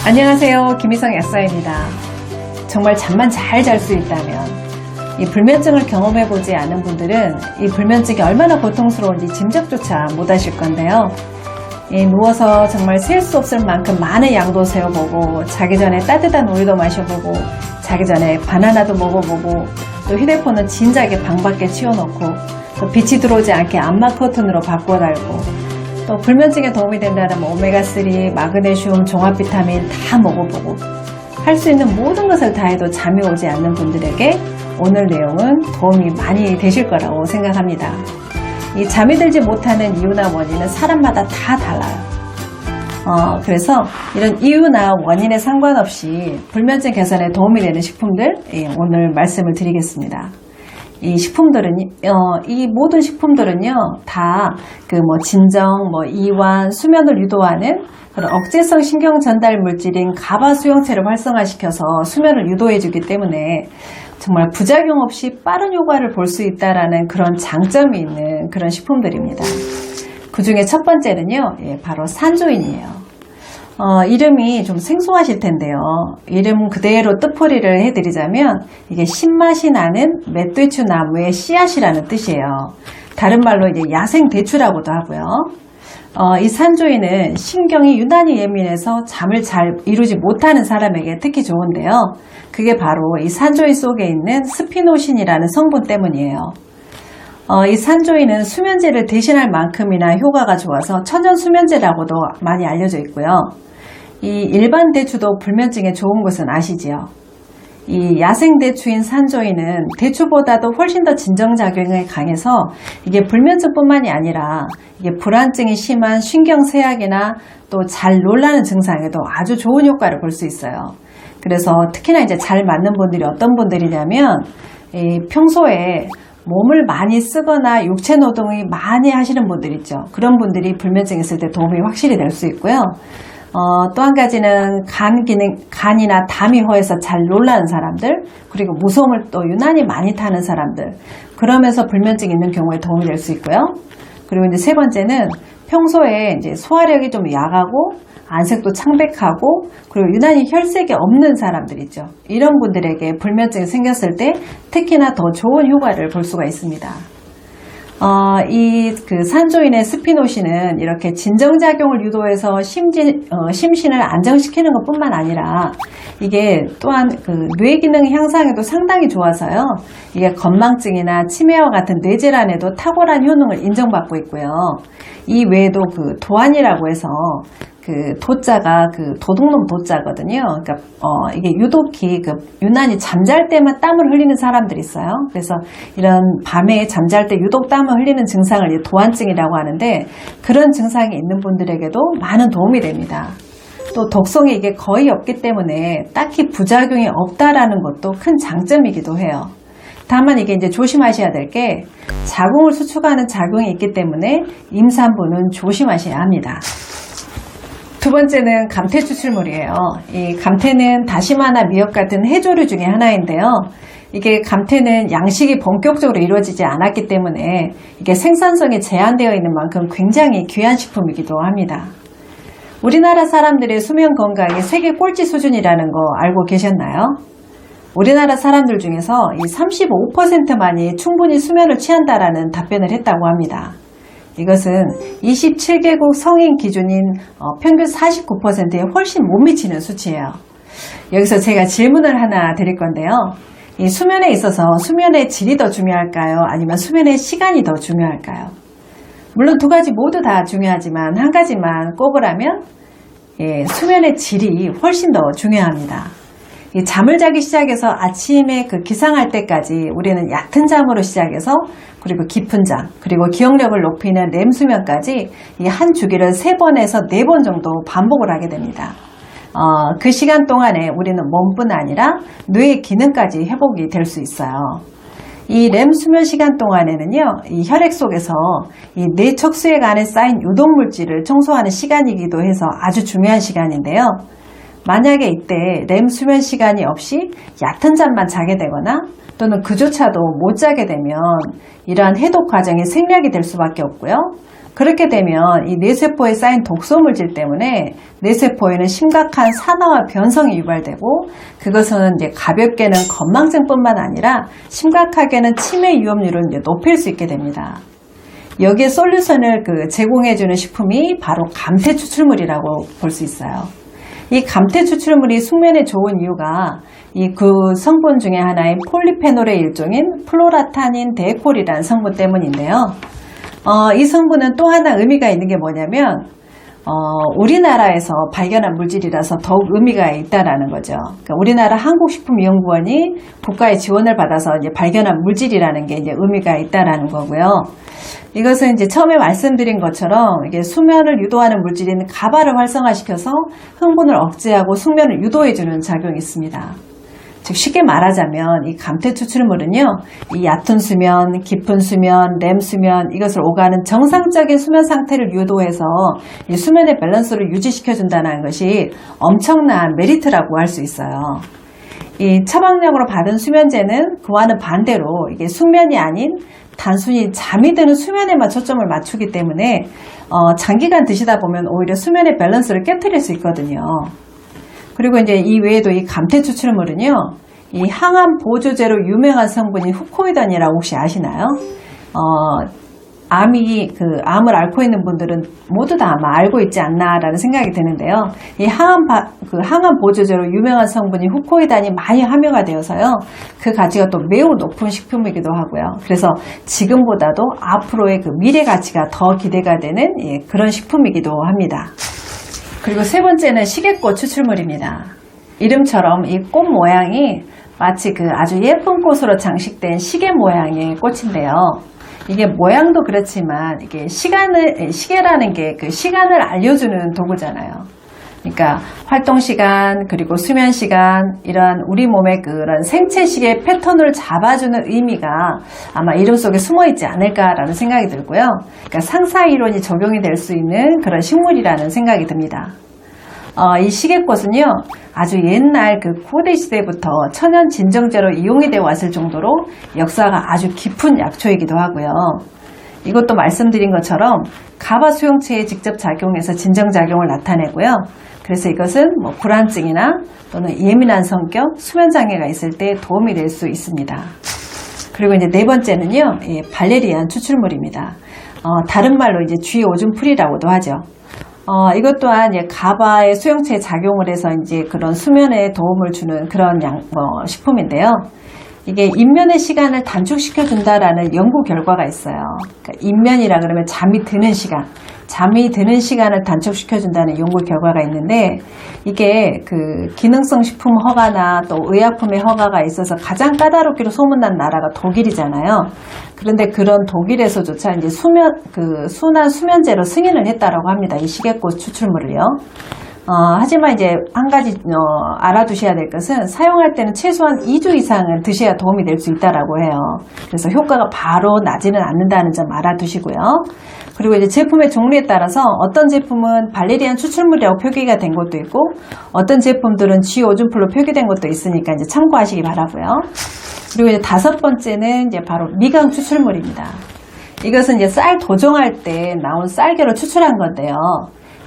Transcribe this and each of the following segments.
안녕하세요. 김희성 약사입니다. 정말 잠만 잘 잘 수 있다면 이 불면증을 경험해보지 않은 분들은 이 불면증이 얼마나 고통스러운지 짐작조차 못하실 건데요. 누워서 정말 셀 수 없을 만큼 많은 양도 세어보고, 자기 전에 따뜻한 우유도 마셔보고, 자기 전에 바나나도 먹어보고, 또 휴대폰은 진작에 방 밖에 치워놓고, 또 빛이 들어오지 않게 암막 커튼으로 바꿔 달고, 또 불면증에 도움이 된다는 오메가3, 마그네슘, 종합 비타민 다 먹어보고, 할 수 있는 모든 것을 다 해도 잠이 오지 않는 분들에게 오늘 내용은 도움이 많이 되실 거라고 생각합니다. 이 잠이 들지 못하는 이유나 원인은 사람마다 다 달라요. 그래서 이런 이유나 원인에 상관없이 불면증 개선에 도움이 되는 식품들 오늘 말씀을 드리겠습니다. 이 모든 식품들은요, 다 진정, 이완, 수면을 유도하는 그런 억제성 신경 전달 물질인 가바 수용체를 활성화시켜서 수면을 유도해주기 때문에 정말 부작용 없이 빠른 효과를 볼 수 있다라는 그런 장점이 있는 그런 식품들입니다. 그 중에 첫 번째는요, 바로 산조인이에요. 이름이 좀 생소하실 텐데요. 이름 그대로 뜻풀이를 해드리자면 이게 신맛이 나는 맷대추 나무의 씨앗이라는 뜻이에요. 다른 말로 이제 야생 대추라고도 하고요. 이 산조인은 신경이 유난히 예민해서 잠을 잘 이루지 못하는 사람에게 특히 좋은데요. 그게 바로 이 산조인 속에 있는 스피노신이라는 성분 때문이에요. 이 산조인은 수면제를 대신할 만큼이나 효과가 좋아서 천연 수면제라고도 많이 알려져 있고요. 이 일반 대추도 불면증에 좋은 것은 아시지요? 이 야생 대추인 산조인은 대추보다도 훨씬 더 진정작용이 강해서 이게 불면증뿐만이 아니라 이게 불안증이 심한 신경쇠약이나 또 잘 놀라는 증상에도 아주 좋은 효과를 볼 수 있어요. 그래서 특히나 이제 잘 맞는 분들이 어떤 분들이냐면 평소에 몸을 많이 쓰거나 육체 노동이 많이 하시는 분들 있죠. 그런 분들이 불면증 있을 때 도움이 확실히 될 수 있고요. 또 한 가지는 간이나 담이 허해서 잘 놀라는 사람들, 그리고 무서움을 또 유난히 많이 타는 사람들, 그러면서 불면증 있는 경우에 도움이 될 수 있고요. 그리고 이제 세 번째는 평소에 이제 소화력이 좀 약하고 안색도 창백하고 그리고 유난히 혈색이 없는 사람들 있죠. 이런 분들에게 불면증이 생겼을 때 특히나 더 좋은 효과를 볼 수가 있습니다. 산조인의 스피노신은 이렇게 진정작용을 유도해서 심신을 안정시키는 것 뿐만 아니라 이게 또한 뇌 기능 향상에도 상당히 좋아서요. 이게 건망증이나 치매와 같은 뇌질환에도 탁월한 효능을 인정받고 있고요. 이 외에도 도안이라고 해서 도자가 도둑놈 도자거든요. 그러니까 이게 유독히 유난히 잠잘 때만 땀을 흘리는 사람들이 있어요. 그래서 이런 밤에 잠잘 때 유독 땀을 흘리는 증상을 이제 도안증이라고 하는데, 그런 증상이 있는 분들에게도 많은 도움이 됩니다. 또 독성이 이게 거의 없기 때문에 딱히 부작용이 없다라는 것도 큰 장점이기도 해요. 다만 이게 이제 조심하셔야 될 게 자궁을 수축하는 작용이 있기 때문에 임산부는 조심하셔야 합니다. 두 번째는 감태 추출물이에요. 이 감태는 다시마나 미역 같은 해조류 중에 하나인데요. 이게 감태는 양식이 본격적으로 이루어지지 않았기 때문에 이게 생산성이 제한되어 있는 만큼 굉장히 귀한 식품이기도 합니다. 우리나라 사람들의 수면 건강이 세계 꼴찌 수준이라는 거 알고 계셨나요? 우리나라 사람들 중에서 이 35%만이 충분히 수면을 취한다라는 답변을 했다고 합니다. 이것은 27개국 성인 기준인 평균 49%에 훨씬 못 미치는 수치예요. 여기서 제가 질문을 하나 드릴 건데요. 이 수면에 있어서 수면의 질이 더 중요할까요? 아니면 수면의 시간이 더 중요할까요? 물론 두 가지 모두 다 중요하지만 한 가지만 꼽으라면 수면의 질이 훨씬 더 중요합니다. 잠을 자기 시작해서 아침에 기상할 때까지 우리는 얕은 잠으로 시작해서 그리고 깊은 잠, 그리고 기억력을 높이는 렘 수면까지 이 한 주기를 3번에서 4번 정도 반복을 하게 됩니다. 그 시간 동안에 우리는 몸뿐 아니라 뇌의 기능까지 회복이 될 수 있어요. 이 렘 수면 시간 동안에는요, 이 혈액 속에서 이 뇌 척수액 안에 쌓인 유독 물질을 청소하는 시간이기도 해서 아주 중요한 시간인데요. 만약에 이때 렘 수면 시간이 없이 얕은 잠만 자게 되거나 또는 그조차도 못 자게 되면 이러한 해독 과정이 생략이 될 수밖에 없고요. 그렇게 되면 이 뇌세포에 쌓인 독소물질 때문에 뇌세포에는 심각한 산화와 변성이 유발되고, 그것은 이제 가볍게는 건망증뿐만 아니라 심각하게는 치매 위험률을 이제 높일 수 있게 됩니다. 여기에 솔루션을 제공해주는 식품이 바로 감태 추출물이라고 볼 수 있어요. 이 감태 추출물이 숙면에 좋은 이유가 이 성분 중에 하나인 폴리페놀의 일종인 플로라타닌 데콜이라는 성분 때문인데요. 이 성분은 또 하나 의미가 있는 게 뭐냐면 우리나라에서 발견한 물질이라서 더욱 의미가 있다라는 거죠. 그러니까 우리나라 한국식품연구원이 국가의 지원을 받아서 이제 발견한 물질이라는 게 이제 의미가 있다라는 거고요. 이것은 이제 처음에 말씀드린 것처럼 이게 수면을 유도하는 물질인 가바를 활성화시켜서 흥분을 억제하고 숙면을 유도해주는 작용이 있습니다. 즉 쉽게 말하자면 이 감태 추출물은요, 이 얕은 수면, 깊은 수면, 렘 수면, 이것을 오가는 정상적인 수면 상태를 유도해서 이 수면의 밸런스를 유지시켜준다는 것이 엄청난 메리트라고 할 수 있어요. 이 처방약으로 받은 수면제는 그와는 반대로 이게 숙면이 아닌 단순히 잠이 드는 수면에만 초점을 맞추기 때문에 장기간 드시다 보면 오히려 수면의 밸런스를 깨트릴 수 있거든요. 그리고 이제 이 외에도 이 감태 추출물은요, 이 항암 보조제로 유명한 성분인 후코이던이라고 혹시 아시나요? 암을 앓고 있는 분들은 모두 다 아마 알고 있지 않나라는 생각이 드는데요. 이 항암 보조제로 유명한 성분인 후코이단이 많이 함유가 되어서요, 그 가치가 또 매우 높은 식품이기도 하고요. 그래서 지금보다도 앞으로의 미래 가치가 더 기대가 되는 그런 식품이기도 합니다. 그리고 세 번째는 시계꽃 추출물입니다. 이름처럼 이 꽃 모양이 마치 아주 예쁜 꽃으로 장식된 시계 모양의 꽃인데요. 이게 모양도 그렇지만 이게 시계라는 게 시간을 알려주는 도구잖아요. 그러니까 활동 시간, 그리고 수면 시간, 이러한 우리 몸의 그런 생체 시계 패턴을 잡아주는 의미가 아마 이름 속에 숨어 있지 않을까라는 생각이 들고요. 그러니까 상사 이론이 적용이 될 수 있는 그런 식물이라는 생각이 듭니다. 이 시계꽃은요, 아주 옛날 고대 시대부터 천연 진정제로 이용이 되어 왔을 정도로 역사가 아주 깊은 약초이기도 하고요. 이것도 말씀드린 것처럼 가바 수용체에 직접 작용해서 진정작용을 나타내고요. 그래서 이것은 불안증이나 또는 예민한 성격, 수면장애가 있을 때 도움이 될 수 있습니다. 그리고 이제 네 번째는요, 발레리안 추출물입니다. 다른 말로 이제 쥐 오줌 풀이라고도 하죠. 이것 또한 이제 가바의 수용체에 작용을 해서 이제 그런 수면에 도움을 주는 그런 식품인데요. 이게 입면의 시간을 단축시켜 준다라는 연구 결과가 있어요. 그러니까 입면이라 그러면 잠이 드는 시간을 단축시켜 준다는 연구 결과가 있는데, 이게 기능성 식품 허가나 또 의약품의 허가가 있어서 가장 까다롭기로 소문난 나라가 독일이잖아요. 그런데 그런 독일에서조차 이제 순한 수면제로 승인을 했다라고 합니다. 이 시계꽃 추출물을요. 하지만 이제 한 가지 알아두셔야 될 것은, 사용할 때는 최소한 2주 이상은 드셔야 도움이 될 수 있다라고 해요. 그래서 효과가 바로 나지는 않는다는 점 알아두시고요. 그리고 이제 제품의 종류에 따라서 어떤 제품은 발레리안 추출물이라고 표기가 된 것도 있고, 어떤 제품들은 쥐 오줌풀로 표기된 것도 있으니까 이제 참고하시기 바라고요. 그리고 이제 다섯 번째는 이제 바로 미강 추출물입니다. 이것은 이제 쌀 도정할 때 나온 쌀겨를 추출한 건데요.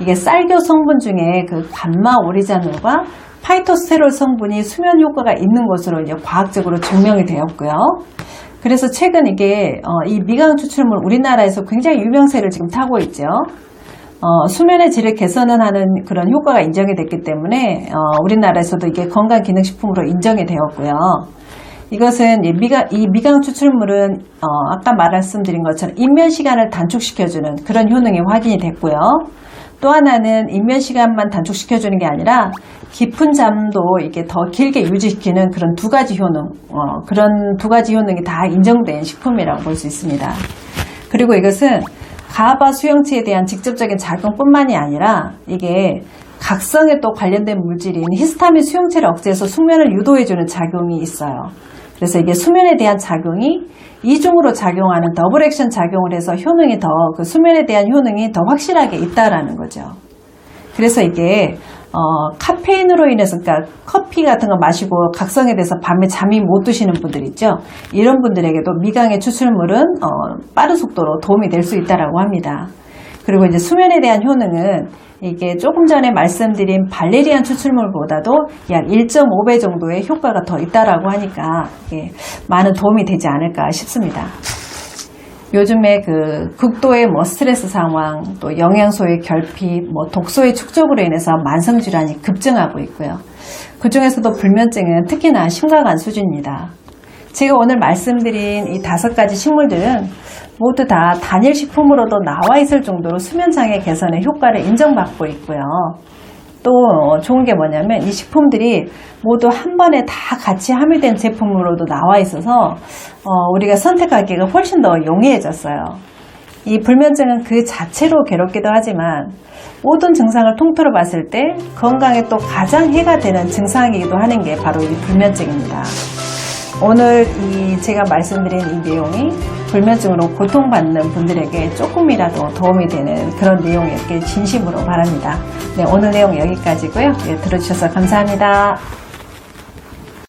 이게 쌀겨 성분 중에 감마 오리자놀과 파이토스테롤 성분이 수면 효과가 있는 것으로 이제 과학적으로 증명이 되었고요. 그래서 최근 이게 이 미강 추출물 우리나라에서 굉장히 유명세를 지금 타고 있죠. 수면의 질을 개선을 하는 그런 효과가 인정이 됐기 때문에 우리나라에서도 이게 건강기능식품으로 인정이 되었고요. 이것은 이 미강 추출물은 아까 말씀드린 것처럼 입면 시간을 단축시켜주는 그런 효능이 확인이 됐고요. 또 하나는 입면 시간만 단축시켜주는 게 아니라 깊은 잠도 이게 더 길게 유지시키는 그런 두 가지 효능이 다 인정된 식품이라고 볼 수 있습니다. 그리고 이것은 가바 수용체에 대한 직접적인 작용뿐만이 아니라 이게 각성에 또 관련된 물질인 히스타민 수용체를 억제해서 숙면을 유도해주는 작용이 있어요. 그래서 이게 수면에 대한 작용이 이중으로 작용하는 더블 액션 작용을 해서 수면에 대한 효능이 더 확실하게 있다라는 거죠. 그래서 이게 카페인으로 인해서, 그러니까 커피 같은 거 마시고 각성에 대해서 밤에 잠이 못 드시는 분들 있죠. 이런 분들에게도 미강의 추출물은 빠른 속도로 도움이 될 수 있다라고 합니다. 그리고 이제 수면에 대한 효능은 이게 조금 전에 말씀드린 발레리안 추출물보다도 약 1.5배 정도의 효과가 더 있다라고 하니까 이게 많은 도움이 되지 않을까 싶습니다. 요즘에 그 극도의 스트레스 상황, 또 영양소의 결핍, 독소의 축적으로 인해서 만성질환이 급증하고 있고요. 그 중에서도 불면증은 특히나 심각한 수준입니다. 제가 오늘 말씀드린 이 5가지 식물들은 모두 다 단일 식품으로도 나와 있을 정도로 수면장애 개선의 효과를 인정받고 있고요. 또 좋은 게 뭐냐면 이 식품들이 모두 한 번에 다 같이 함유된 제품으로도 나와 있어서 우리가 선택하기가 훨씬 더 용이해졌어요. 이 불면증은 그 자체로 괴롭기도 하지만 모든 증상을 통틀어 봤을 때 건강에 또 가장 해가 되는 증상이기도 하는 게 바로 이 불면증입니다. 오늘 제가 말씀드린 이 내용이 불면증으로 고통받는 분들에게 조금이라도 도움이 되는 그런 내용이었길 진심으로 바랍니다. 네, 오늘 내용 여기까지고요. 네, 들어주셔서 감사합니다.